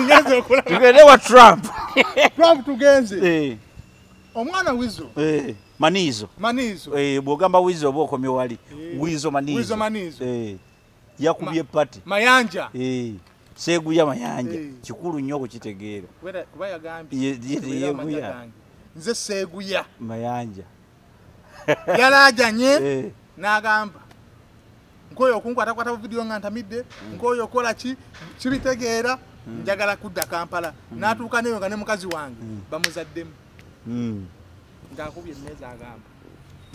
Ngenze okula. Tugende wa Trump. Trump tugenze. Omwana Wizo. Manizo. Bwogamba Wizo oba okomye wali. Wizo Manizo. Yakubye pati. Mayanja. Seguya Mayanja. Kikulu nnyo okukitegeera. Kuba yagambye. Yeguya. Nze Seguya. Mayanja. Yalajanye n'agamba. Nkoyo okunkwatakwata video nga ntamidde. Nkoyo okola kibitegeera. Njagala kudda Kampala. N'atuuka neyo nga ne mukazi wange. Bamuzaddemu. Ngakubye emmeza agamba.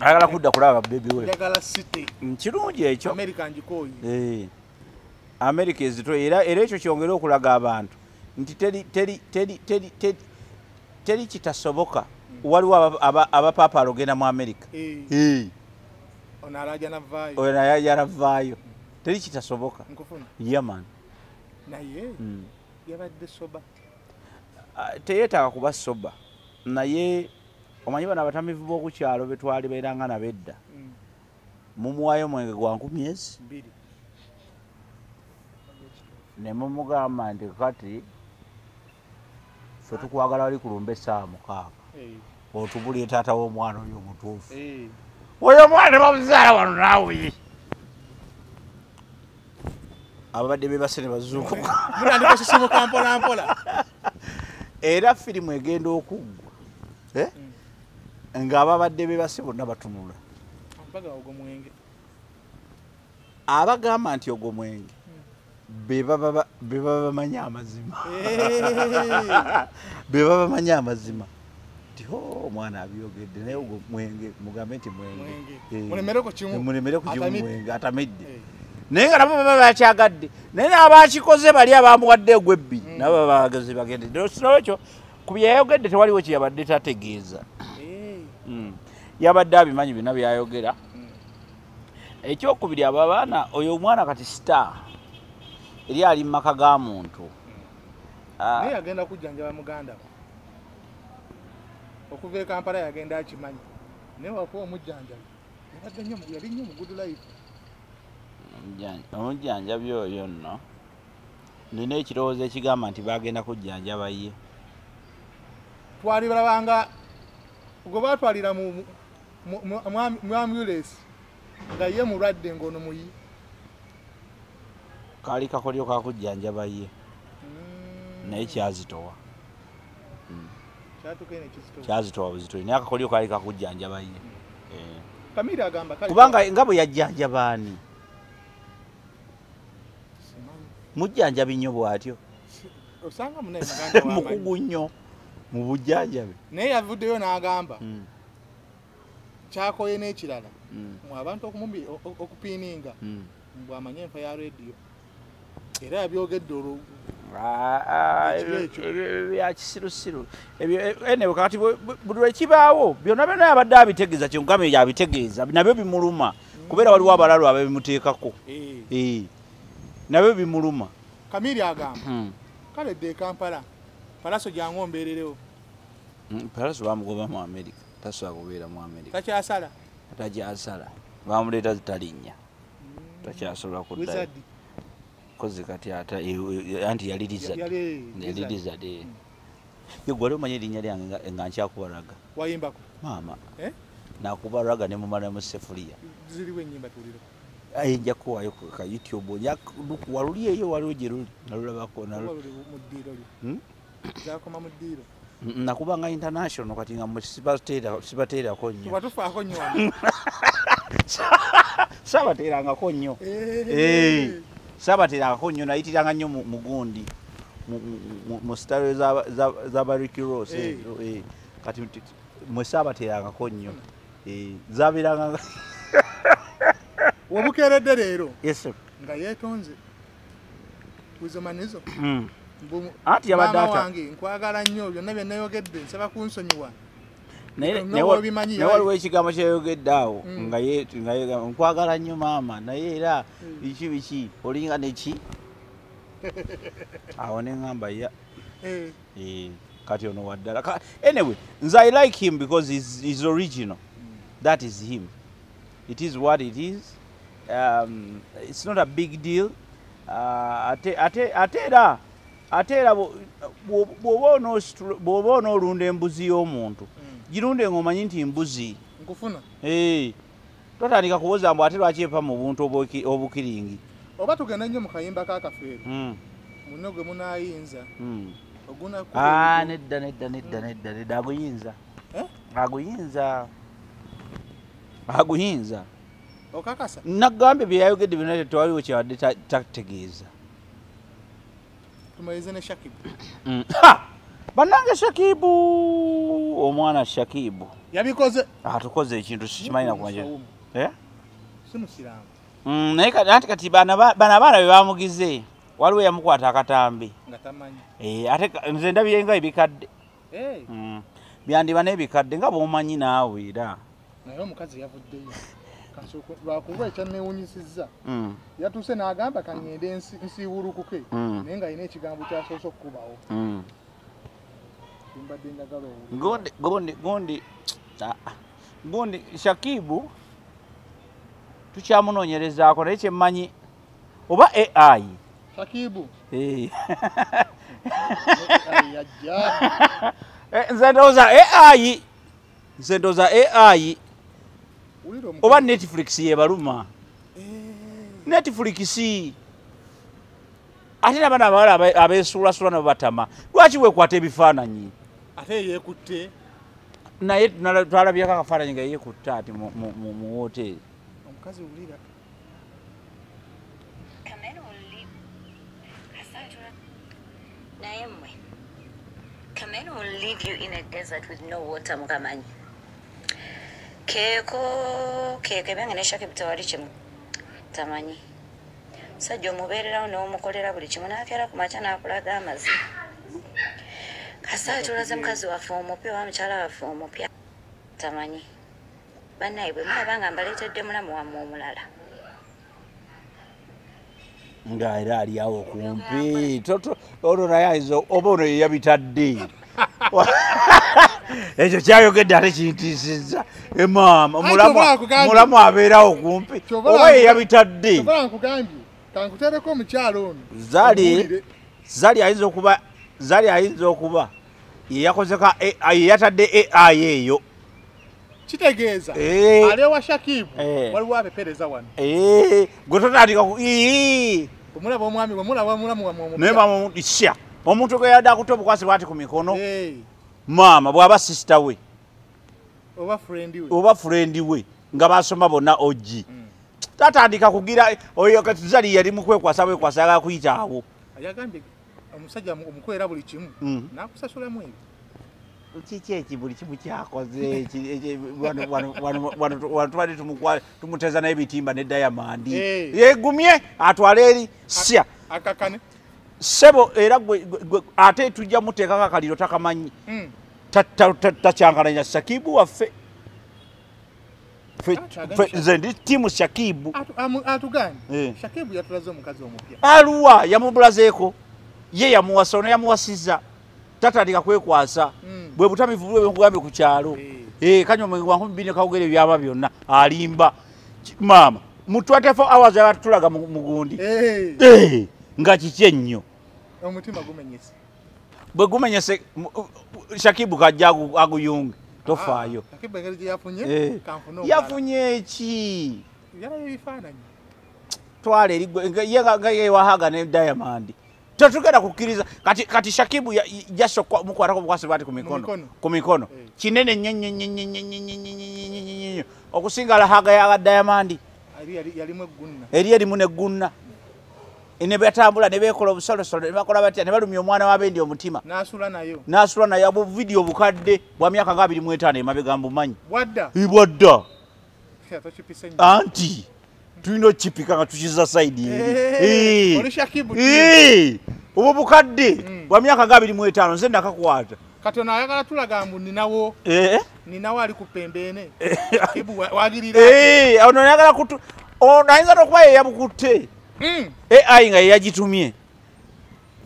Ayagala kudda kulaba baby we. Njagala city. Kirungi ekyo. America njikoyi. America ezito era ekyo kyongera okulaga abantu nti teri kitasoboka. Waliwo abapapa alogenda mu America. Onaraja navaayo. Onaraja navaayo. Teri kitasoboka. Nkufuna. Yaman. Naye yabadde soba. Teyetaaga kuba soba. Naye omanyi bano abatamivu b'okukyalo betwali beeranga nabedda. Mumuwaayo mwenge gwa 10 ne mumugamba nti kati ffe tukwagala wali kulumba essaawa 6 otubulye taata w'omwana oyo omutuufu oyo omwana bamuzaala wano naawe ababadde bebase ne bazuukuka mulandikosisimuka mpolampola era firimu egenda okuggwa ng'ababadde bebase bonna batunula abagamba nti ogwo mwenge beba bamanyi amazima beba bamanyi amazima nti omwana abyogedde naye ogwo mwenge mugambe nti mwenge mulemereko kimu mwenge atamidde naye nga nabo baba bakyagadde naye n'abakikoze bali abamuwadde egwebbi nabo baba bageze bagende n'ekyo ku byayogedde tewaliwo kyeyabadde tategeeza yabadde abimanyi byonna byayogera ekyokubiri abo abaana oyo omwana kati star eri ali mu maka ga muntu naye yagenda kujjanjaba muganda okuva e Kampala yagenda akimanyi naye wakuwa omujjanjabi yali nnyo mu good life omujjanjabi oyo nno nina ekirowoozo ekigamba nti bagenda kujjanjaba ye twali balabanga gwe batwalira mu ambulance nga ye mulwadde ng'ono muyi kaali kakolyo kakujjanjaba ye naye kyazitowa kyazitowa buzitoyi naye akakolyo kaali kakujjanjaba ye kubanga nga bwe yajjanjabaani mujjanjabi nnyo bw'atyo mukugu nnyo mu bujjanjabi naye yavuddeyo n'agamba kyakoye n'ekirala abantu okupiininga mbwamanye enfa ya rediyo era yabyogedde olwo byakisirusiru enewe kati buli lwekibaawo byonna byonna yabadde abitegeeza kyongame yabitegeeza nabyo bimuluma kubeera waliwo abalalu ababimuteekako nabyo bimuluma Kamiri agamba kale dde Kampala Palaso gyangombeererewo Palaso bamugoba mu America tasobola kubeera mu America takyasala bamuleeta zitalinnya takyasobola kuddayo kozi kati anti yali lizard yegwali omanyi erinnya lyange nga nkyakubaraga wayimbako maama nakubaraga ne mumala mu sefuliya ziriwo ennyimba tuliro nja kuwaayo ka YouTube waluli eyo waliwo gye luli nalulabako zakoma mu ddiiro nakubanga international kati nga sibateerako nnyo batufaako nnyo sabateerangako nnyo sabateerangako nnyo nayitiranga nnyo mu gundi mu style za Ricky Ross kati mwe sabateerangako nnyo zabeeranga wabukeeredde leero nga yeetonze wizomanizo anti yabadde wange nkwagala nnyo byonna bye nayogedde nsaba kunsonyiwa naye waliwo ekigambo kyeyogedde awo nga nkwagala nnyo maama naye era biki olinga neki awo neŋŋamba ya kati ono waddala anyway nze I like him because he's original that is him it is what it is it's not a big deal ate era ate era bw'oba onoolunda embuzi y'omuntu girunde ng'omanyi nti mbuzi nkufuna totandika kubuuza mbu ate lwaki epa mu buntu obukiringi oba tugenda nnyo mu kayimba k'akafeero muno gwe munaayinza nedda aguyinza okakasa nagambye bye yayogedde byonna tewaliwo kyabadde tategeeza tumalize ne Shakibu bannange Shakibu omwana Shakibu yabikoze atukoze ekintu sikimanyi nakumanya simusiramu naye kati bano abaana be bamugize waliwo yamukwata akatambi nga tamanyi ate nze ndabyenga ebikadde byandiba n'ebikadde nga bw'omanyi naawe era naye omukazi yavuddeyo lwakuba ekyanneewunyisizza yatuuse n'agamba kangende nsiiwulukuke naye nga alina ekigambo kyasoose okukubawo mbadde njagala gundi Shakibu tukyamunoonyerezaako naye kyemmanyi oba AI Shakibu nze ndowooza AI oba Netflix yebaluma Netflix ate nabana abawala abeesuulasula nabo batama lwaki weekwata ebifaananyi ate yeekutte naye twalabyeko akafaananyi nga yeekutte ati mu woteeri omukazi wulira Kamen will leave you in a desert with no water mukamanyi keko byangene Shakibu tewali kimu tamanyi sajja omubeererawo n'omukolera buli kimu n'akeera ku makya n'akulaga amazzi kasa tulaze mukazi waffe omupya oba mukyala waffe omupya tamanyi bannaye bwe mulaba nga mbaleetedde mulamu wammwe omulala nga era ali awo kumpi ono naye ayinza oba ono yeyabitadde ekyo kyayogedde ate kintiisizza maama mulamu abeerawo kumpi oba yeyabitadde kankutereko omukyalo ono Zali ayinza okuba yeyakozeka yeyatadde AI eyo kitegeeza ali ewa Shakibu waliwo abepereza wano gwe totandika omulaba omwami omulaba omulamu wamwe naye maama isya omuntu gwe yadde akutte obukwasi bwati ku mikono maama bw'aba sisita we oba furendi we nga basoma bonna ogi tatandika kugira oyo kati Zali yali mukwekwasa bwekwasa yagala kuyita awo yagambye omusajja omukwera buli kimu n'akusasulamu ebyo kiki eki buli kimu kyakoze wano tubadde tumuteza naye ebitimba ne Diamond yegumye atwale eri sya akakane sebo era ate tujja muteekako akaliro takamanyi takyankalanya Shakibu waffe nze ndi tiimu Shakibu atuganye Shakibu yatulaze omukazi omupya aluwa yamubulazeeko ye yamuwasa ono yamuwasiza tatandika kwekwasa bwe butamivu bwe nkugambye ku kyalo kanywa omwenge wa 20 kawugere byaba byonna alimba maama mu 24 hours yabatulaga mu gundi nga kiki ennyo omutima gumenyese bwe gumenyese Shakibu kajja aguyunge tofaayo yafunye eki twala erigwe wahaga ne Diamond tetugenda kukkiriza kati Shakibu jasokwa mukwatako bukwasi bwati ku mikono kinene nnyo okusinga lahaga ya Diamond eri erimu neggunna ne batambula ne beekola obusolosolo ne bakola batya ne balumya omwana w'abendi omutima n'asula naye abo vidiyo bukadde bwa myaka nga 25 emabega mbumanyi bwadda anti tulina okipika nga tukiza sayidi obwo bukadde bwa myaka nga 25 nze nakakwata katono ayagala tulaga mbu ninawo ali ku pembeene wagirira ono ayagala ono ayinza n'okuba yeyabukutte AI nga yeyagitumye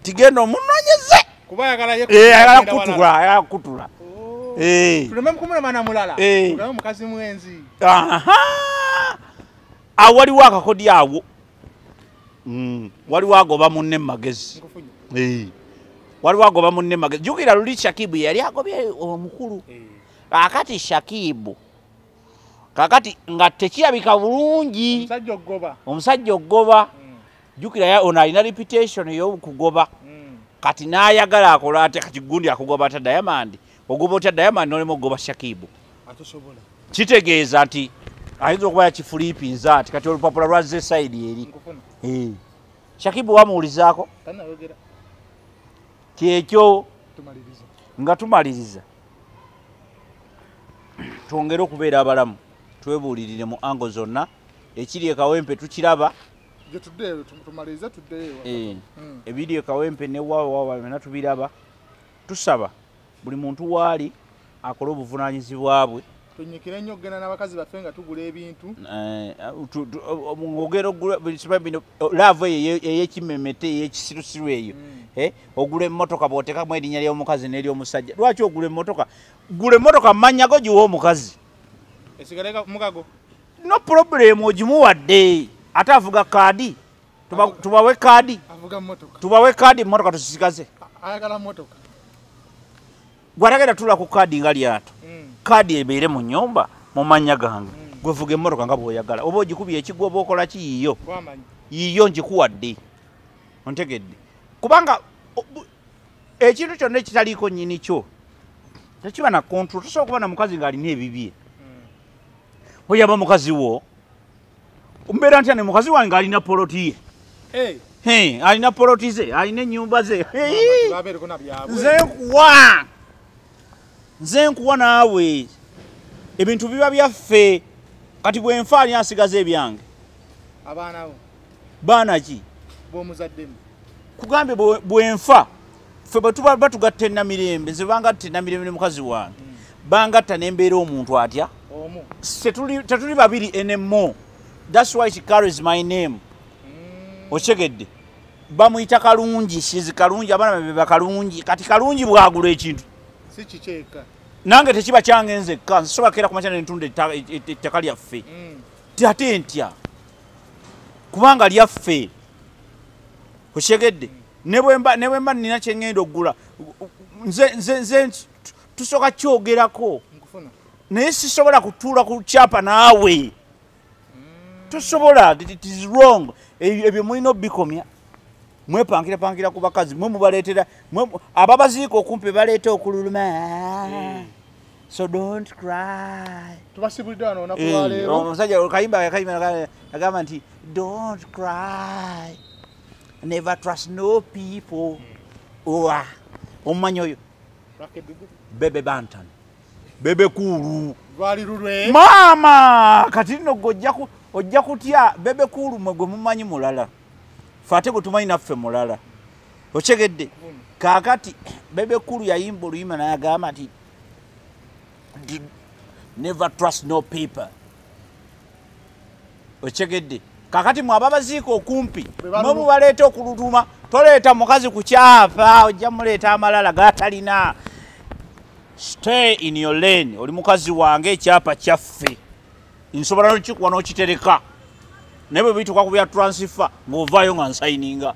tigenda omunoonyeze kuba ayagala kutula tuleme mukumulema na mulala tuleme mukazi mwenzi waliwo akakodi awo waliwo agoba munne mu magezi waliwo agoba munne magezi jukira luli Shakibu yali agobye omukulu kakati Shakibu kakati nga tekirabika bulungi omusajja ogoba jukira ya ona alina reputation y'okugoba kati n'ayagala akola ate kati gundi akugoba ta Diamond ogoba otya Diamond n'olema okugoba Shakibu atosobola kitegeeza nti ayinza okuba yakifulipinza ati kati olupapula lwazze side eri Shakibu wamuwulizaako kyekyo nga tumaliriza twongere okubeera abalamu twebuulirire mu ango zonna ekiri ekawempe tukiraba ebiri ekawempe ne wawa byonna tubiraba tusaba buli muntu waali akola obuvunaanyizibwa bwe tunyikire nnyo okugenda n'abakazi baffe nga tugula ebintu ng'ogera bino laavu eyo ey'ekimemete ey'ekisirusiru eyo ogula emmotoka bw'otekamu erinnya ly'omukazi n'ery'omusajja lwaki ogula emmotoka gula emmotoka mmanya go giwa omukazi esigaleka mukago no problem ogimuwadde ate avuga kaadi tubawe kaadi tubawe kaadi emmotoka tusisigaze ayagala mmotoka gwaragenda tula ku kaadi nga lyato kaadi ebeere mu nnyumba mu mannya gange gwevuga emmotoka nga bw'oyagala oba ogikubye ekigwa oba okola ki yiyo ngikuwadde ontegedde kubanga ekintu kyonna ekitaliiko nnyini kyo tekiba na control tosobola okuba na mukazi ng'alina ebibye oyaba mukazi wo mbeera ntya ne mukazi wange alina poloti ye alina poloti ze alina ennyumba ze nze nkuwa naawe ebintu biba byaffe kati bwenfa ani asigaza ebyange baana ki kugambye bwenfa ffe bwe tuba batugatta ennamirembe nze bangatta ennamirembe ne mukazi wange bangatta nembeera omuntu atya tetuli babiri enemo that's why she carries my name okyegedde bamuyita kalungi shizi kalungi abaana babe bakalungi kati kalungi bwagula ekintu si kikyeka nange tekiba kyange nzekka nsobola kera ku makya n'entunda ettaka lyaffe ate ntya kubanga lyaffe okyegedde ne bwemba nina kyeŋŋenda oggula nze tusooka kyogerako naye sisobola kutuula ku kyapa naawe tosobola it is wrong ebyo mulina obikomya mwepangira ku bakazi mwe mubaleetera ababaziika okumpi baleeta okululuma so don't cry tubasibulidde wano olunaku lwaleero omusajja kayimba agamba nti don't cry never trust no people omumanyi oyo bebe bantan bebe kulu maama kati nno ojja kutya bebe kulu mwe gwe mumanyi mulala fe ate gwe tumanyi naffe mulala okyegedde kaakati bebe kulu yayimba oluyimba nayagamba nti never trust no people okyegedde kakati mwaba baziika okumpi mwe mubaleeta okulutuma toleeta mukazi ku kyapa ojja muleeta amalala gatalina stay in your lane oli mukazi wange ekyapa kyaffe nsobola nokikuwa n'okitereka naye bwe bituuka ku bya transfer ng'ovaayo nga nsayininga